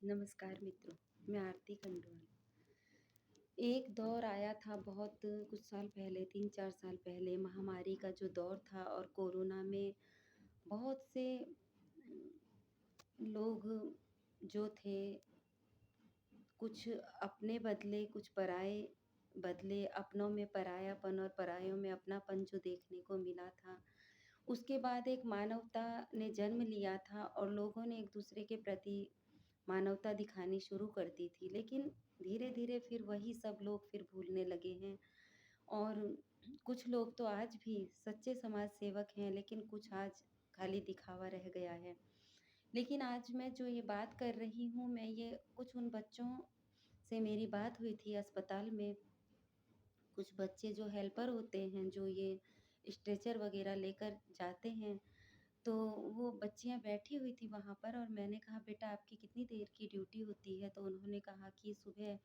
नमस्कार मित्रों, मैं आरती खंडवा। एक दौर आया था बहुत कुछ साल पहले, 3-4 साल पहले महामारी का जो दौर था और कोरोना में बहुत से लोग जो थे, कुछ अपने बदले, कुछ पराए बदले, अपनों में परायापन और परायों में अपनापन जो देखने को मिला था। उसके बाद एक मानवता ने जन्म लिया था और लोगों ने एक-दूसरे के प्रति मानवता दिखानी शुरू कर दी थी। लेकिन धीरे-धीरे फिर वही सब लोग फिर भूलने लगे हैं और कुछ लोग तो आज भी सच्चे समाज सेवक हैं, लेकिन कुछ आज खाली दिखावा रह गया है। लेकिन आज मैं जो ये बात कर रही हूँ, मैं ये कुछ उन बच्चों से मेरी बात हुई थी अस्पताल में। कुछ बच्चे जो हेल्पर होते हैं, जो ये स्ट्रेचर वगैरह लेकर जाते हैं, तो वो बच्चियाँ बैठी हुई थी वहाँ पर और मैंने कहा, "बेटा आपकी कितनी देर की ड्यूटी होती है?" तो उन्होंने कहा कि सुबह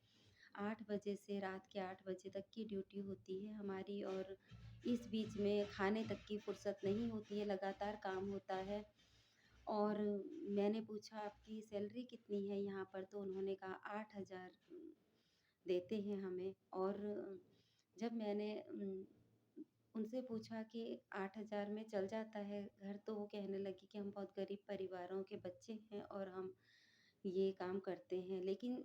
8 बजे से रात के 8 बजे तक की ड्यूटी होती है हमारी और इस बीच में खाने तक की फुर्सत नहीं होती है, लगातार काम होता है। और मैंने पूछा, "आपकी सैलरी कितनी है यहाँ पर?" तो उन्होंने कहा 8,000 देते हैं हमें। और जब मैंने उनसे पूछा कि 8,000 में चल जाता है घर, तो वो कहने लगी कि हम बहुत गरीब परिवारों के बच्चे हैं और हम ये काम करते हैं। लेकिन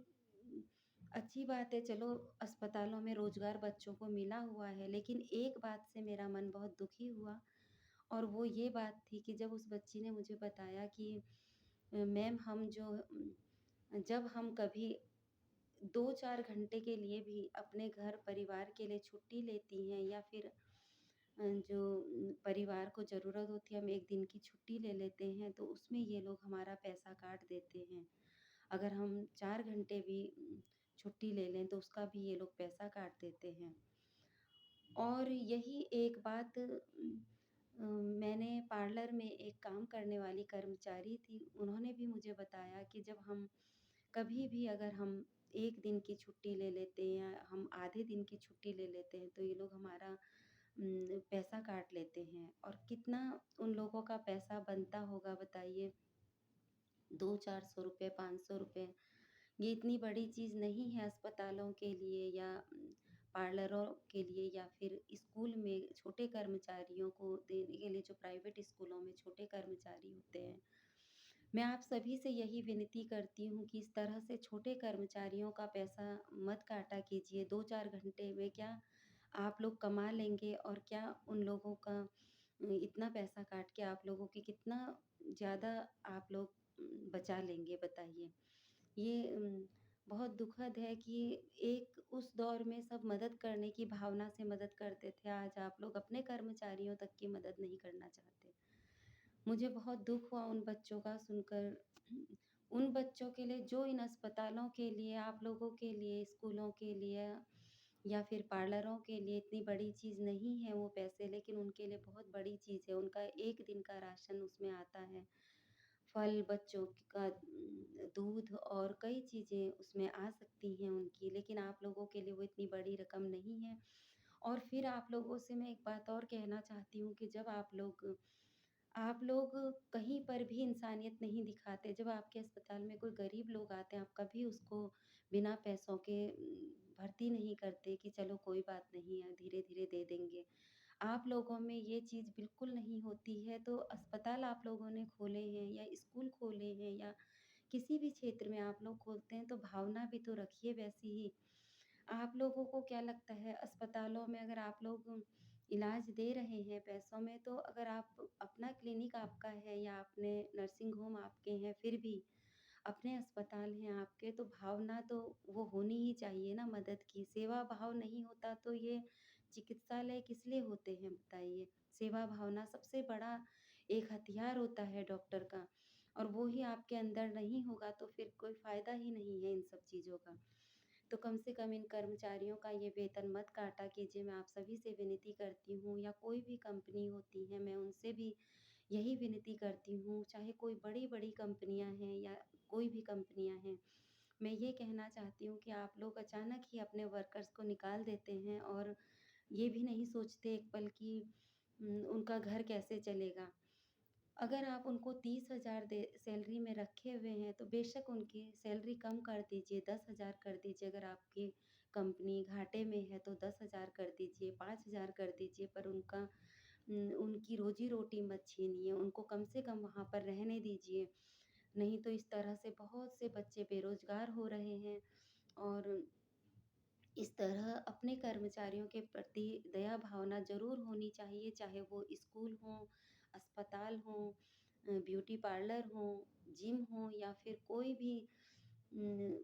अच्छी बात है, चलो अस्पतालों में रोज़गार बच्चों को मिला हुआ है, लेकिन एक बात से मेरा मन बहुत दुखी हुआ और वो ये बात थी कि जब उस बच्ची ने मुझे बताया कि मैम हम जो जब हम कभी 2-4 घंटे के लिए भी अपने घर परिवार के लिए छुट्टी लेती हैं या फिर जो परिवार को ज़रूरत होती है, हम 1 दिन की छुट्टी ले लेते हैं, तो उसमें ये लोग हमारा पैसा काट देते हैं। अगर हम 4 घंटे भी छुट्टी ले लें, तो उसका भी ये लोग पैसा काट देते हैं। और यही एक बात मैंने पार्लर में एक काम करने वाली कर्मचारी थी, उन्होंने भी मुझे बताया कि जब हम कभी भी अगर हम 1 दिन की छुट्टी ले लेते हैं या हम आधे दिन की छुट्टी ले लेते हैं, तो ये लोग हमारा पैसा काट लेते हैं और कितना उन लोगों का पैसा बनता होगा बताइए। 200-400 रुपए, 500 रुपए, ये इतनी बड़ी चीज़ नहीं है अस्पतालों के लिए या पार्लरों के लिए या फिर स्कूल में छोटे कर्मचारियों को देने के लिए, जो प्राइवेट स्कूलों में छोटे कर्मचारी होते हैं। मैं आप सभी से यही विनती करती हूँ कि इस तरह से छोटे कर्मचारियों का पैसा मत काटा कीजिए। 2-4 घंटे में क्या आप लोग कमा लेंगे और क्या उन लोगों का इतना पैसा काट के आप लोगों की कितना ज़्यादा आप लोग बचा लेंगे बताइए। ये बहुत दुखद है कि एक उस दौर में सब मदद करने की भावना से मदद करते थे, आज आप लोग अपने कर्मचारियों तक की मदद नहीं करना चाहते। मुझे बहुत दुःख हुआ उन बच्चों का सुनकर, उन बच्चों के लिए जो इन अस्पतालों के लिए, आप लोगों के लिए, स्कूलों के लिए या फिर पार्लरों के लिए इतनी बड़ी चीज़ नहीं है वो पैसे, लेकिन उनके लिए बहुत बड़ी चीज़ है। उनका 1 दिन का राशन उसमें आता है। फल, बच्चों का दूध और कई चीज़ें उसमें आ सकती हैं उनकी, लेकिन आप लोगों के लिए वो इतनी बड़ी रकम नहीं है। और फिर आप लोगों से मैं एक बात और कहना चाहती हूँ कि जब आप लोग कहीं पर भी इंसानियत नहीं दिखाते। जब आपके अस्पताल में कोई गरीब लोग आते हैं, आप कभी उसको बिना पैसों के भर्ती नहीं करते कि चलो कोई बात नहीं है, धीरे-धीरे दे देंगे। आप लोगों में ये चीज़ बिल्कुल नहीं होती है, तो अस्पताल आप लोगों ने खोले हैं या स्कूल खोले हैं या किसी भी क्षेत्र में आप लोग खोलते हैं, तो भावना भी तो रखिए वैसी ही। आप लोगों को क्या लगता है, अस्पतालों में अगर आप लोग इलाज दे रहे हैं पैसों में, तो अगर आप अपना क्लिनिक आपका है या अपने नर्सिंग होम आपके हैं, फिर भी अपने अस्पताल हैं आपके, तो भावना तो वो होनी ही चाहिए ना मदद की। सेवा भाव नहीं होता तो ये चिकित्सालय किस लिए होते हैं बताइए? सेवा भावना सबसे बड़ा एक हथियार होता है डॉक्टर का, और वो ही आपके अंदर नहीं होगा तो फिर कोई फ़ायदा ही नहीं है इन सब चीज़ों का। तो कम से कम इन कर्मचारियों का ये वेतन मत काटा कीजिए, मैं आप सभी से विनती करती हूँ। या कोई भी कंपनी होती है, मैं उनसे भी यही विनती करती हूँ, चाहे कोई बड़ी-बड़ी कंपनियाँ हैं या कोई भी कंपनियाँ हैं। मैं ये कहना चाहती हूँ कि आप लोग अचानक ही अपने वर्कर्स को निकाल देते हैं और ये भी नहीं सोचते एक पल कि उनका घर कैसे चलेगा। अगर आप उनको 30,000 दे सैलरी में रखे हुए हैं, तो बेशक उनकी सैलरी कम कर दीजिए, 10,000 कर दीजिए। अगर आपकी कंपनी घाटे में है, तो 10,000 कर दीजिए, 5,000 कर दीजिए, पर उनकी रोज़ी-रोटी मत छीनिए, उनको कम से कम वहाँ पर रहने दीजिए। नहीं तो इस तरह से बहुत से बच्चे बेरोज़गार हो रहे हैं और इस तरह अपने कर्मचारियों के प्रति दया भावना ज़रूर होनी चाहिए, चाहे वो स्कूल हो, अस्पताल हो, ब्यूटी पार्लर हो, जिम हो या फिर उम,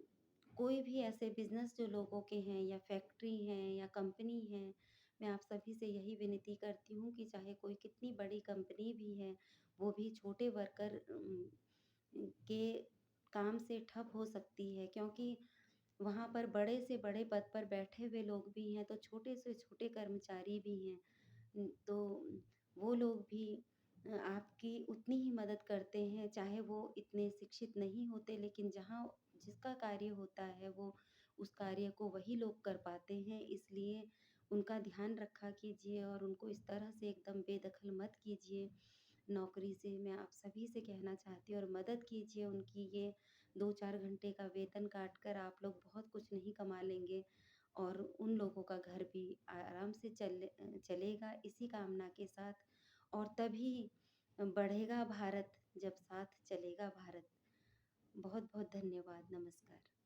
कोई भी ऐसे बिज़नेस जो लोगों के हैं या फैक्ट्री हैं या कंपनी है। मैं आप सभी से यही विनती करती हूँ कि चाहे कोई कितनी बड़ी कंपनी भी है, वो भी छोटे वर्कर के काम से ठप हो सकती है, क्योंकि वहाँ पर बड़े से बड़े पद पर बैठे हुए लोग भी हैं, तो छोटे से छोटे कर्मचारी भी हैं। तो वो लोग भी आपकी उतनी ही मदद करते हैं, चाहे वो इतने शिक्षित नहीं होते, लेकिन जहाँ जिसका कार्य होता है, वो उस कार्य को वही लोग कर पाते हैं। इसलिए उनका ध्यान रखा कीजिए और उनको इस तरह से एकदम बेदखल मत कीजिए। नौकरी से मैं आप सभी से कहना चाहती हूँ और मदद कीजिए उनकी। ये 2-4 घंटे का वेतन काट कर आप लोग बहुत कुछ नहीं कमा लेंगे और उन लोगों का घर भी आराम से चलेगा इसी कामना के साथ। और तभी बढ़ेगा भारत, जब साथ चलेगा भारत। बहुत-बहुत धन्यवाद। नमस्कार।